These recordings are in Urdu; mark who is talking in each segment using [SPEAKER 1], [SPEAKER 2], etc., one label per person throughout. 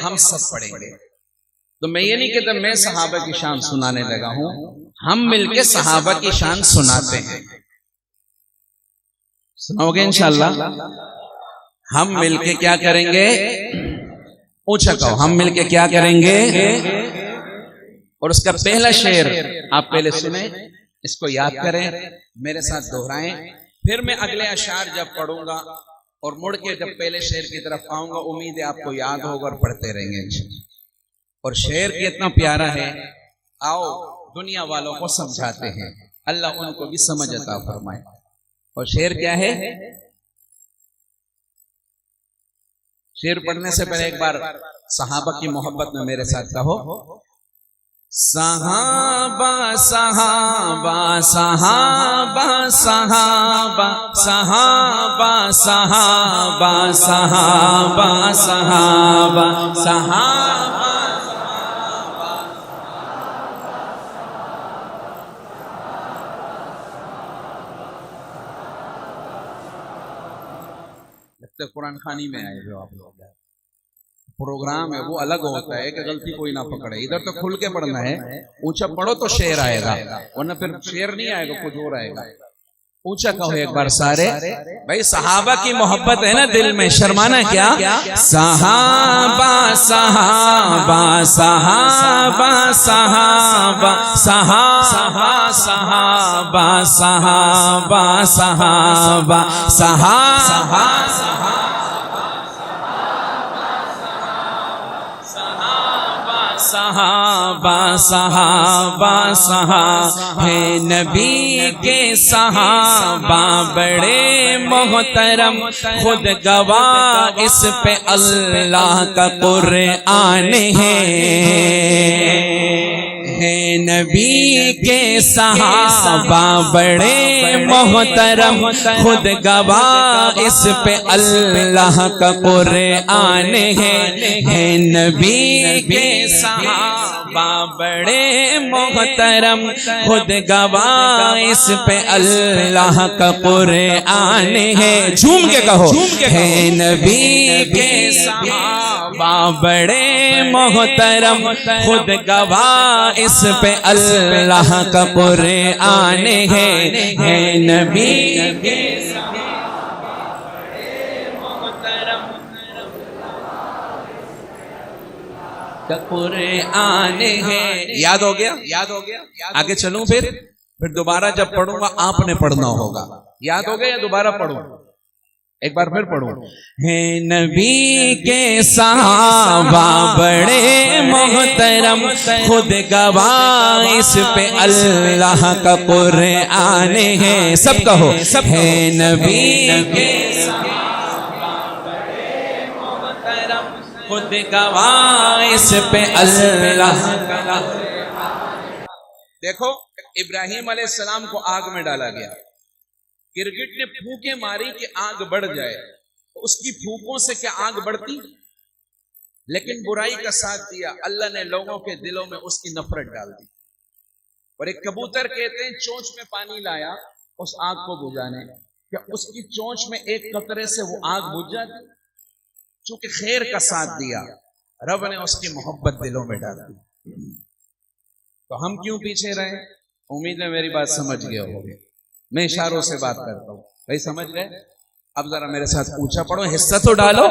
[SPEAKER 1] ہم سب پڑھیں گے. تو میں یہ نہیں کہتا میں صحابہ کی شان سنانے لگا ہوں، ہم مل کے صحابہ کی شان سناتے ہیں. سنو گے انشاءاللہ؟ ہم مل کے کیا کریں گے؟ اونچا کہو، ہم مل کے کیا کریں گے؟ اور اس کا پہلا شعر آپ پہلے سنیں، اس کو یاد کریں، میرے ساتھ دہرائیں، پھر میں اگلے اشعار جب پڑھوں گا اور مڑ کے جب پہلے شعر کی طرف آؤں گا، امید ہے آپ کو یاد ہوگا اور پڑھتے رہیں گے انشاءاللہ. اور شعر کتنا پیارا ہے، آؤ دنیا والوں کو سمجھاتے ہیں، اللہ ان کو بھی سمجھ عطا فرمائے. اور شعر کیا ہے؟ شعر پڑھنے سے پہلے ایک بار صحابہ کی محبت میں میرے ساتھ کہو، صحابہ صحابہ صحابہ صحابہ صحابہ صحابہ صحابہ صحابہ صحابہ. قرآن خانی میں آئے جو آپ لوگ، پروگرام ہے وہ الگ ہوتا ہے کہ غلطی کوئی نہ پکڑے. ادھر تو کھل کے پڑھنا ہے، اونچا پڑھو تو شعر آئے گا، ورنہ پھر شعر نہیں آئے گا، کچھ اور آئے گا. اونچا کہو ایک بار سارے، بھائی صحابہ کی محبت ہے نا دل میں، شرمانا کیا؟ صحابہ صحابہ صحابہ صحابہ صحابہ صحابہ صحابہ صحابہ صحابہ صحابہ صحابہ صحابہ ہے نبی کے صحابہ بڑے محترم، خود گواہ اس پہ اللہ کا قرآن ہے نبی کے صحابہ بڑے محترم، خود گواہ اس پہ اللہ کا قرآن ہے نبی کے صحابہ بڑے محترم، خود گواہ اس پہ اللہ کا قرآن ہے. جھوم کے کہو، ہے نبی کے صحابہ بڑے محترم، خود گواہ اس پہ اللہ کا قرآن ہے نبی کے قرآن ہے. یاد ہو گیا؟ یاد ہو گیا؟ آگے چلوں پھر دوبارہ جب پڑھوں گا آپ نے پڑھنا ہوگا. یاد ہو گیا یا دوبارہ پڑھوں؟ ایک بار پھر پڑھوں. ہے نبی کے صحابہ بڑے محترم، خود گواہ اس پہ اللہ کا قرآن ہے. سب کہو، ہے نبی کے خود گواہ اس پہ اللہ کا. دیکھو ابراہیم علیہ السلام کو آگ میں ڈالا گیا، گرگٹ نے پھونکیں ماری کہ آگ بڑھ جائے، تو اس کی پھونکوں سے کیا آگ بڑھتی؟ لیکن برائی کا ساتھ دیا، اللہ نے لوگوں کے دلوں میں اس کی نفرت ڈال دی. اور ایک کبوتر کہتے ہیں چونچ میں پانی لایا اس آگ کو بجھانے، کیا اس کی چونچ میں ایک قطرے سے وہ آگ بجھ جاتی؟ چونکہ خیر کا ساتھ دیا، رب نے اس کی محبت دلوں میں ڈال دی. تو ہم کیوں پیچھے رہے؟ امید ہے میری بات سمجھ گئے ہوگے. میں اشاروں سے بات کرتا ہوں، بھائی سمجھ گئے؟ اب ذرا میرے ساتھ اونچا پڑھو، حصہ تو ڈالو.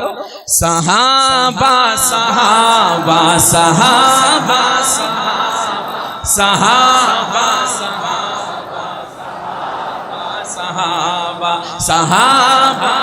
[SPEAKER 1] صحابہ صحابہ صحابہ صحابہ صحابہ صحابہ صحابہ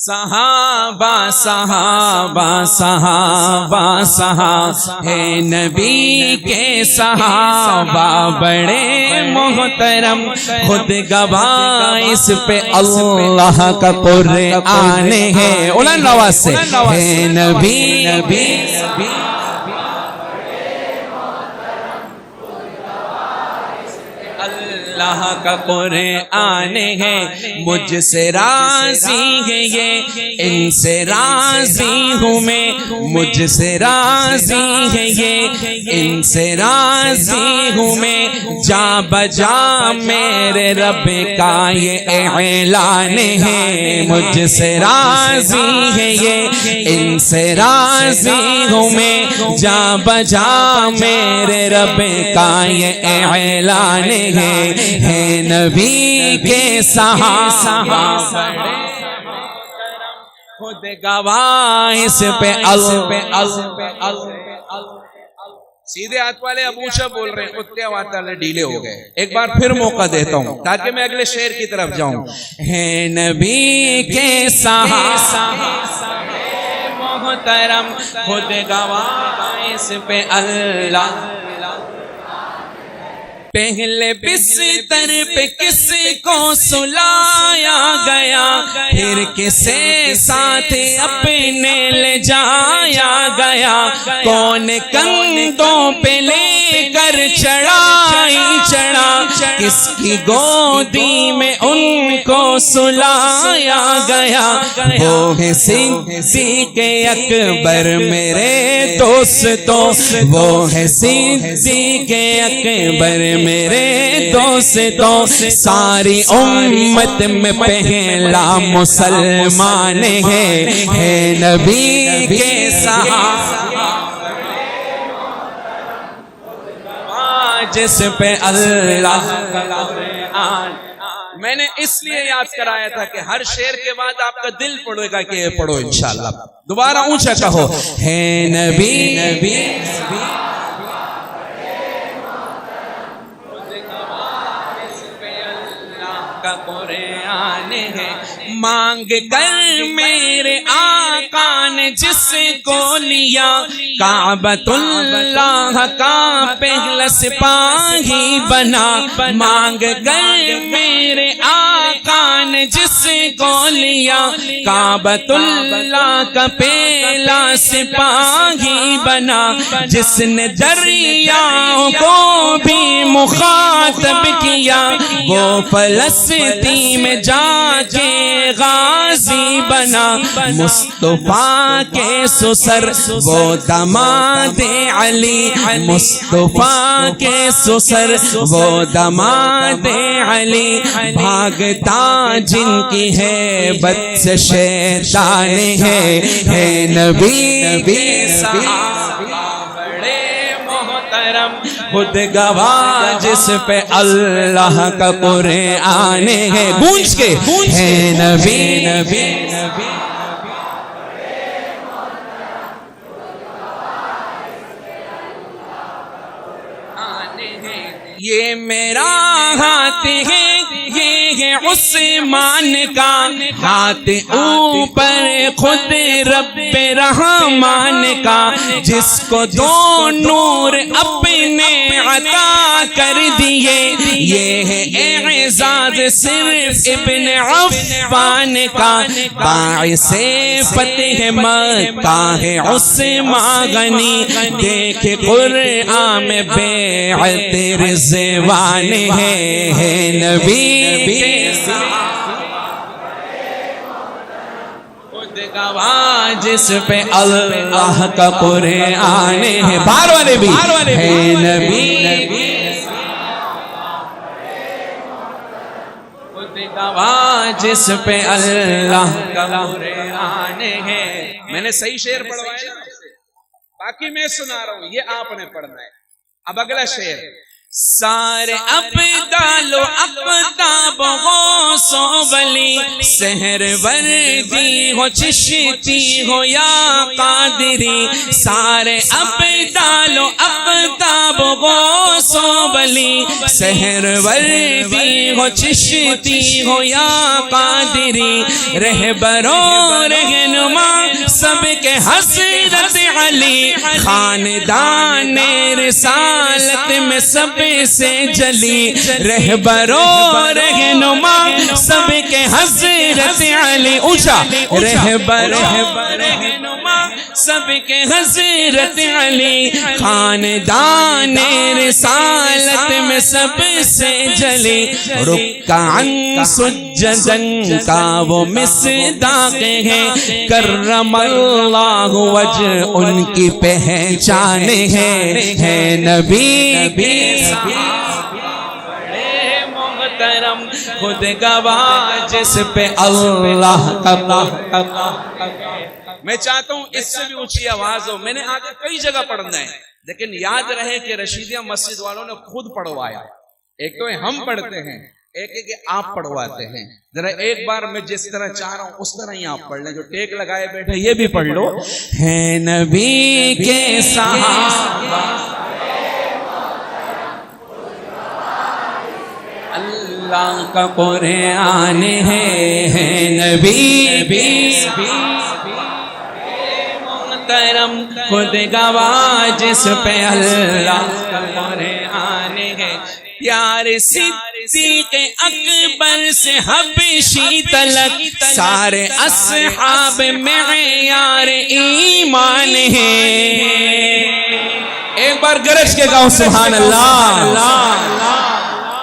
[SPEAKER 1] صحابہ صحابہ صحابہ صحابہ ہے نبی کے صحابہ بڑے محترم، خود گواہ اس پہ اللہ کا قرآن ہے. اولن آواز سے، ہے نبی اللہ کا قرآن ہے. مجھ سے راضی ہے یہ، ان سے راضی ہوں میں،
[SPEAKER 2] مجھ سے راضی ہے یہ ان سے راضی ہوں میں جا بجا میرے رب کا یہ اعلان ہے مجھ سے راضی ہے یہ ان سے راضی ہوں میں جا بجا میرے رب کا یہ اعلان ہے نبی کے صحابہ خود گواہ اس پہ
[SPEAKER 1] سیدھے ہاتھ والے ابوشا بول رہے ہیں، اتنے ہاتھ والے ڈھیلے ہو گئے. ایک بار پھر موقع دیتا ہوں تاکہ میں اگلے شعر کی طرف جاؤں.
[SPEAKER 2] ہے نبی کے صحابہ محترم خود گواہ اس پہ اللہ پہلے بستر پہ کس کو سلایا گیا پھر کسے ساتھ اپنے لے جایا گیا کون کندھوں پہ لے کر چڑھائی چڑھا کس کی گودی میں ان کو سلایا گیا وہ ہے صدیق اکبر میرے دوستوں وہ ہے صدیق اکبر میرے دوستوں ساری امت میں پہلا مسلمان ہے نبی کے صحابہ جس پہ اللہ
[SPEAKER 1] میں نے اس لیے یاد کرایا تھا کہ ہر شعر کے بعد آپ کا دل پڑے گا کہ یہ پڑھو انشاءاللہ. دوبارہ اونچا کہو
[SPEAKER 2] ہے نبی نبی کا قرآن ہے مانگ کر میرے آقا نے جس کو لیا کعبۃ اللہ کا پہلا سپاہی بنا مانگ کر میرے آقا نے جس کو لیا کعبۃ اللہ کا پہلا سپاہی بنا جس نے دریاؤں کو بھی مخاطب کیا وہ فلسطین میں جا کے غازی بنا مصطفیٰ کے سسر وہ داماد علی مصطفیٰ کے سسر وہ داماد علی بھاگتا جن کی ہیبت سے شیطان ہے نبی صحابہ بڑے محترم خود گواہ جس پہ اللہ کا قرآن ہے گونج کے ہے نبی نبی یہ میرا ہاتھ ہے یہ ہے عثمان کا ہاتھ اوپر خود رب رحمان کا جس کو دو نور اپنے عطا کر دیے یہ ہے اعزاز صرف ابن عفان کا باعث فتح مکہ ہے عثمان غنی دیکھ قرآن میں بیعت رضوان ہے نبی کے خود گواہ جس پہ اللہ کا قرآن ہے بار والے بھی ہے نبی خود گواہ جس پہ اللہ کا قرآن ہے.
[SPEAKER 1] میں نے صحیح شعر پڑھوایا باقی میں سنا رہا ہوں یہ آپ نے پڑھنا ہے. اب اگلا شعر
[SPEAKER 2] سارے ابدال و اقطاب غوث و ولی سحر وردی ہو چشتی ہو یا قادری سارے ابدال و اقطاب غوث و ولی سحر وردی ہو چشتی ہو یا قادری رہبر و رہنما سب کے حضرت علی خاندان رسالت میں سب سے جلی رہبر و رہنما سب کے حضرت علی اونچا رہبر رہنما سب کے حضرت علی خاندان رسالت میں سب سے جلی رکعن سجدن کا وہ مصداق ہے کرم اللہ وجہ ان کی پہچان ہے نبی بڑے محترم خود گواہ جس پہ اللہ
[SPEAKER 1] میں چاہتا ہوں اس سے بھی اونچی آواز ہو. میں نے آگے کئی جگہ پڑھنا ہے لیکن یاد رہے کہ رشیدیہ مسجد والوں نے خود پڑھوایا. ایک تو ہم پڑھتے ہیں, ایک ایک آپ پڑھواتے ہیں. ذرا ایک بار میں جس طرح چاہ رہا ہوں اس طرح ہی آپ پڑھ لیں. جو ٹیک لگائے بیٹھے یہ بھی پڑھ لو.
[SPEAKER 2] ہے نبی کے صحابہ اللہ کا قرآن ہے نبی محترم خود گواہ جس پہ اللہ کا قرآن ہے. پیارے صدیق اکبر سے حبشی تلک سارے اصحاب معیار ایمان ہیں. ایک بار گرج کے گاؤں سبحان اللہ.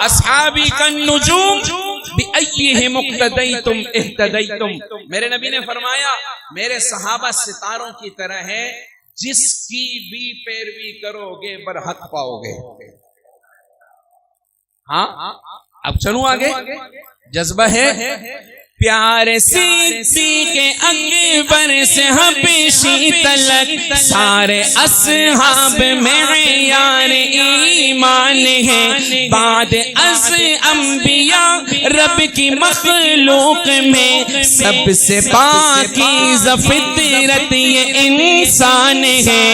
[SPEAKER 2] اصحابی کالنجوم بِأَيِّهِمْ اقْتَدَيْتُمْ اهْتَدَيْتُمْ. میرے نبی نے فرمایا میرے صحابہ ستاروں کی طرح ہے, جس کی بھی پیروی کرو گے برحق پاؤ گے. ہاں اب چلوں آگے. جذبہ ہے پیارے صدیق اکبر سے حبشی تلک سارے اصحاب معیار ایمان ہیں. بعد از انبیاء رب کی مخلوق میں سب سے پاکیزہ فطرت یہ انسان ہے.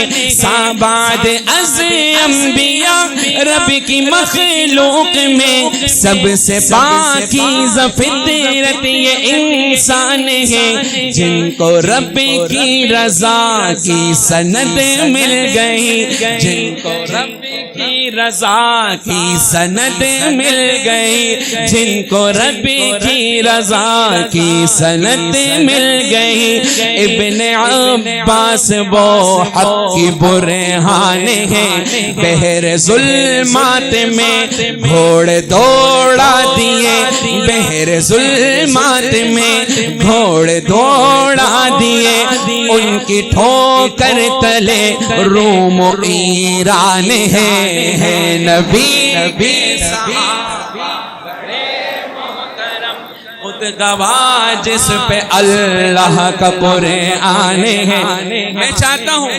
[SPEAKER 2] بعد از انبیاء رب کی مخلوق میں سب سے پاکیزہ فطرت یہ انسان ہے, جن کو رب کی رضا کی سند مل گئی, جن کو رب کی رضا کی سند مل گئی, جن کو رب کی رضا کی سند مل گئی. ابن عباس وہ حق کی برہان ہے, بحر ظلمات میں گھوڑے دوڑا دیے, بحر ظلمات میں گھوڑے دوڑا دیے. ان کی ٹھوکر تلے روم و ایران ہے نبی خود گواہ جس پہ اللہ کا قرآن ہے.
[SPEAKER 1] میں چاہتا ہوں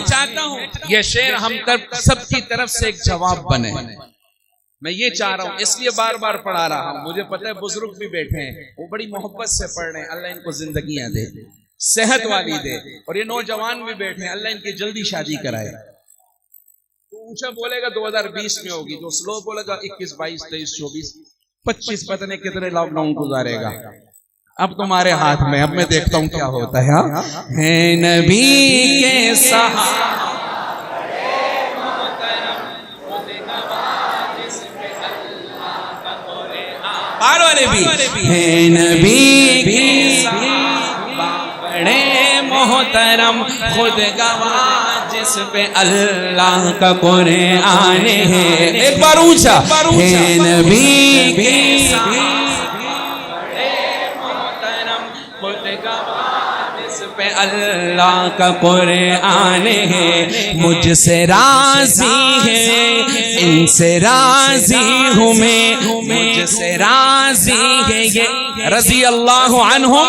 [SPEAKER 1] یہ شعر ہم سب کی طرف سے ایک جواب بنے. میں یہ چاہ رہا ہوں, اس لیے بار بار پڑھا رہا ہوں. مجھے پتہ ہے بزرگ بھی بیٹھے ہیں, وہ بڑی محبت سے پڑھ رہے ہیں. اللہ ان کو زندگیاں دے, صحت والی دے. اور یہ نوجوان بھی بیٹھے ہیں, اللہ ان کی جلدی شادی کرائے. تو اونچا بولے گا 2020 میں ہوگی, جو سلو بولے گا 21 22 23 24 25 پتہ نہیں کتنے لاک ڈاؤن گزارے گا. اب تمہارے ہاتھ میں, اب میں دیکھتا ہوں کیا ہوتا ہے.
[SPEAKER 2] ہے نبی کے صحابہ ہے نبی کے بڑے محترم خود گواہ جس پہ اللہ کا قرآن ہے. ایک بار اونچا ہے نبی کے بڑے محترم خود گواہ جس پہ اللہ کا قرآن ہے. مجھ سے راضی ہے ان سے راضی ہوں میں, مجھ سے راضی ہے یہ رضی اللہ عنہم,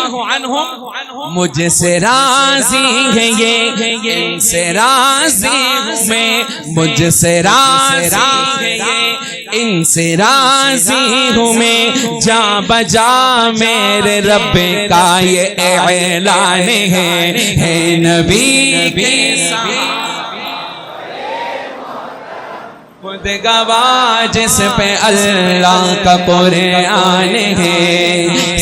[SPEAKER 2] مجھ سے راضی ہے یہ ان سے راضی ہوں میں, مجھ سے راضی ہے یہ ان سے راضی ہوں میں. جا بجا میرے رب کا یہ اعلان ہے نبی کے خود گواہ جس پہ اللہ کا قرآن ہے.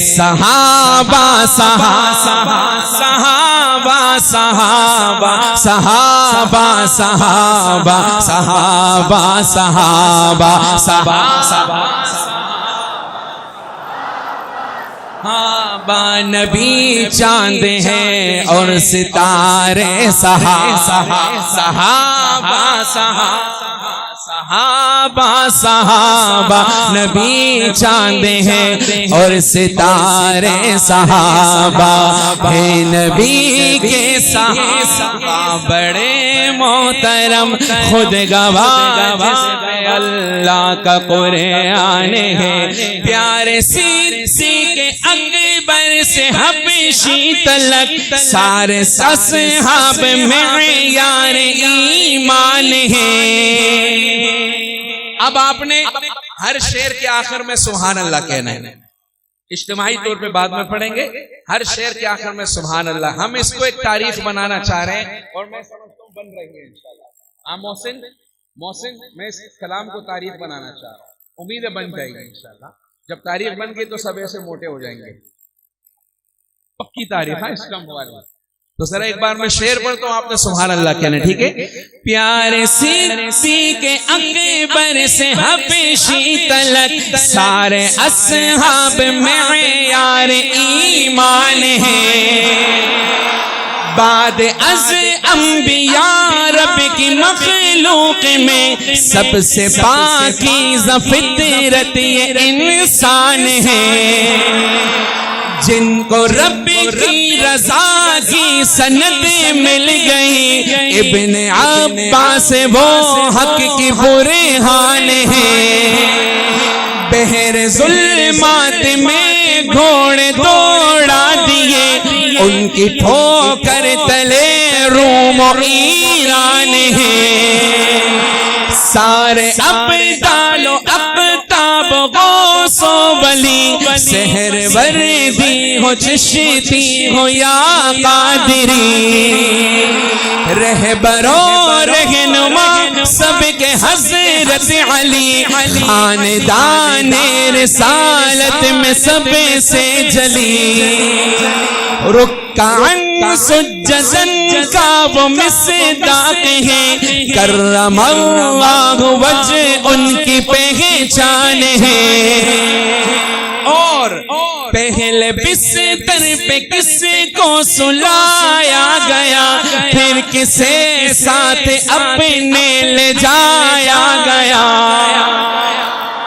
[SPEAKER 2] صحابہ صحابہ صحابہ صحابہ صحابہ صحابہ صحابہ صحابہ صحابہ نبی چاند ہیں اور ستارے صحابہ نبی چاند ہیں اور ستارے صحابہ ہیں نبی کے صحابہ بڑے محترم خود گواہ اللہ کا قرآن ہے پیارے صدیق اکبر سے حبشی تلک سارے اصحاب معیار ایمان ہیں۔
[SPEAKER 1] اب آپ نے ہر شعر کے آخر میں سبحان اللہ کہنا ہے، اجتماعی طور پہ بعد میں پڑھیں گے۔ ہر شعر کے آخر میں سبحان اللہ، ہم اس کو ایک تاریخ بنانا چاہ رہے ہیں اور میں سمجھتا ہوں بن رہی ہے انشاءاللہ۔ محسن میں اس کلام کو تاریخ بنانا چاہ رہا ہوں، امید ہے بن جائے گی انشاءاللہ۔ جب تاریخ بن گئی تو سب ایسے موٹے ہو جائیں گے، پکی تاریخ ہے اس کا موال۔ تو ذرا ایک بار میں شعر پڑھتا ہوں، آپ نے سبحان اللہ کہنا، ٹھیک ہے؟
[SPEAKER 2] پیارے صدیق اکبر سے حبشی تلک سارے اصحاب معیار ایمان ہیں۔ بعد از انبیاء رب کی مخلوق میں سب سے پاکیزہ فطرت یہ انسان ہے، جن کو رب کی رضا کی سند مل گئی ابن عباس وہ حق کی برہان ہے۔ بحر ظلمات میں گھوڑے دوڑا دیے ان کی ٹھوکر تلے روم و ایران ہے۔ سارے ابدال و اقطاب غوث و ولی سحر وردی ہو چشتی ہو یا قادری رہبر و رہنما سب کے حضرت علی خاندان رسالت میں سب سے جلی رکعن سجدن کا وہ مصداق ہے کرم اللہ وجہ ان کی پہچان ہے۔ اور پہلے بستر پہ کس کو سلایا گیا پھر کسے ساتھ اپنے لے جایا گیا،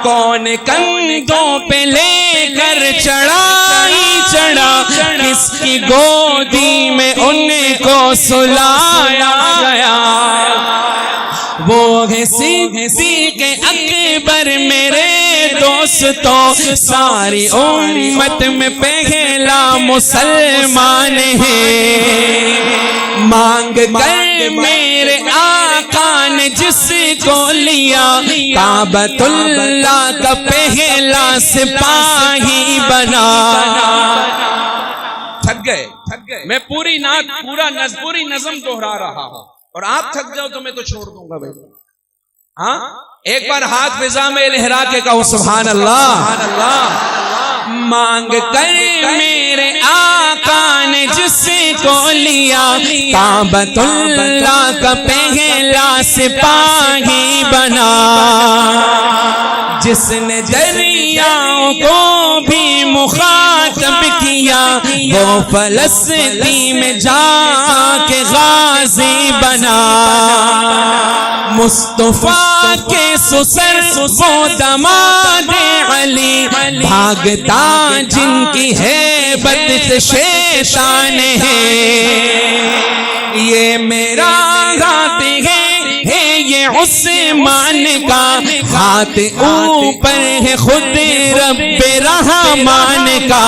[SPEAKER 2] کون کندھوں پہ لے کر چڑھائی چڑھا کس کی گودی میں ان کو سلایا گیا، وہ ہے صدیق اکبر میرے دوستوں ساری امت میں پہلا مسلمان ہے۔ مانگ کر میرے آقا نے جس کو لیا کعبۃ اللہ کا پہلا سپاہی بنا۔
[SPEAKER 1] تھک گئے میں پوری نظم دہرا رہا ہوں اور آپ تھک جاؤ تو میں تو چھوڑ دوں گا بھائی۔ ہاں ایک بار ہاتھ فضا میں لہرا کے کہو سبحان اللہ۔
[SPEAKER 2] مانگ کر میرے آقا نے جس کو لیا کعبۃ اللہ کا پہلا سپاہی بنا، جس نے دریاؤں کو بھی مخاطب کیا وہ فلسطین میں جا کے غازی بنا، مصطفیٰ کے سسر وہ دماد علی بھاگتا جن کی ہیبت شیطان ہے، یہ میرا ہاتھ ہے یہ عثمان کا ہاتھ اوپر ہے خود رب رحمان کا،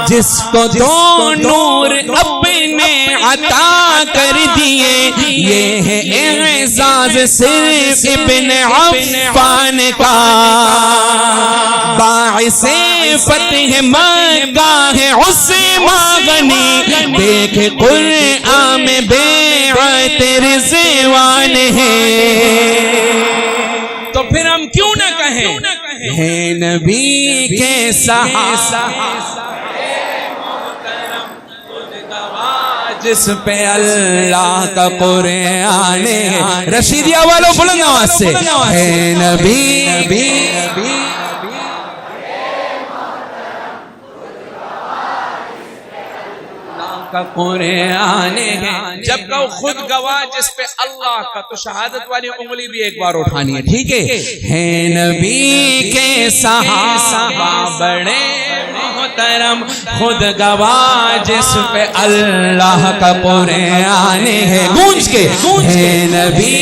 [SPEAKER 2] جس کو دو نور اپنے عطا کر دیے یہ ہے اعزاز صرف ابن عفان کا، باعث فتح مکہ ہے عثمان غنی دیکھ قرآن میں بیعت رضوان ہے،
[SPEAKER 1] تو پھر ہم کیوں نہ کہیں
[SPEAKER 2] ہے نبی کے صحابہ جس پہ اللہ کا قرآن ہے، رشیدیہ والوں بلند آواز سے ہے نبی کا قرآن ہے.
[SPEAKER 1] جب کہو خود گواہ جس پہ اللہ کا، تو شہادت والی انگلی بھی ایک بار اٹھانی ہے.
[SPEAKER 2] ٹھیک ہے نبی کے صحابہ بڑے محترم، خود گواہ جس پہ اللہ کا قرآن ہے. گونج کے ہے نبی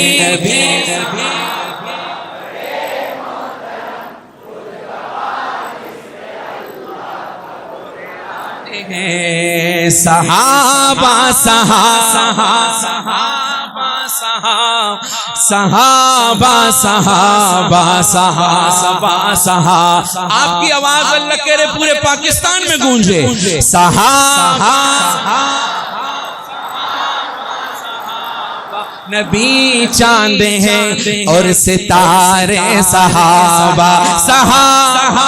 [SPEAKER 2] صحابہ صحابہ صحابہ صحابہ صحابہ. آپ کی آواز اللہ کہہ رہے پورے پاکستان میں گونجے. صحابہ نبی چاند ہیں اور ستارے صحابہ. صحابہ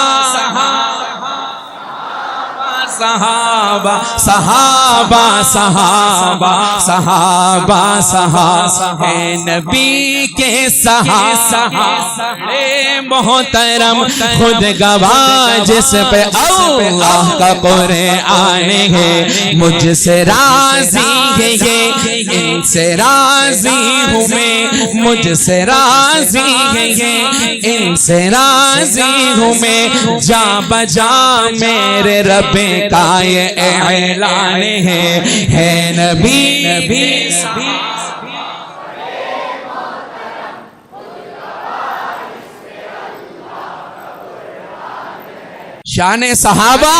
[SPEAKER 2] صحابہ صحابہ صحابہ صحابہ صحابہ ہے نبی کے صحابہ محترم، خود گواہ جس پہ اللہ کا قرآن ہے. مجھ سے راضی ہے یہ، ان سے راضی ہوں میں. مجھ سے راضی ہے یہ، ان سے راضی ہوں میں. جا بجا میرے رب کا یہ اعلان ہے نبی. شان صحابہ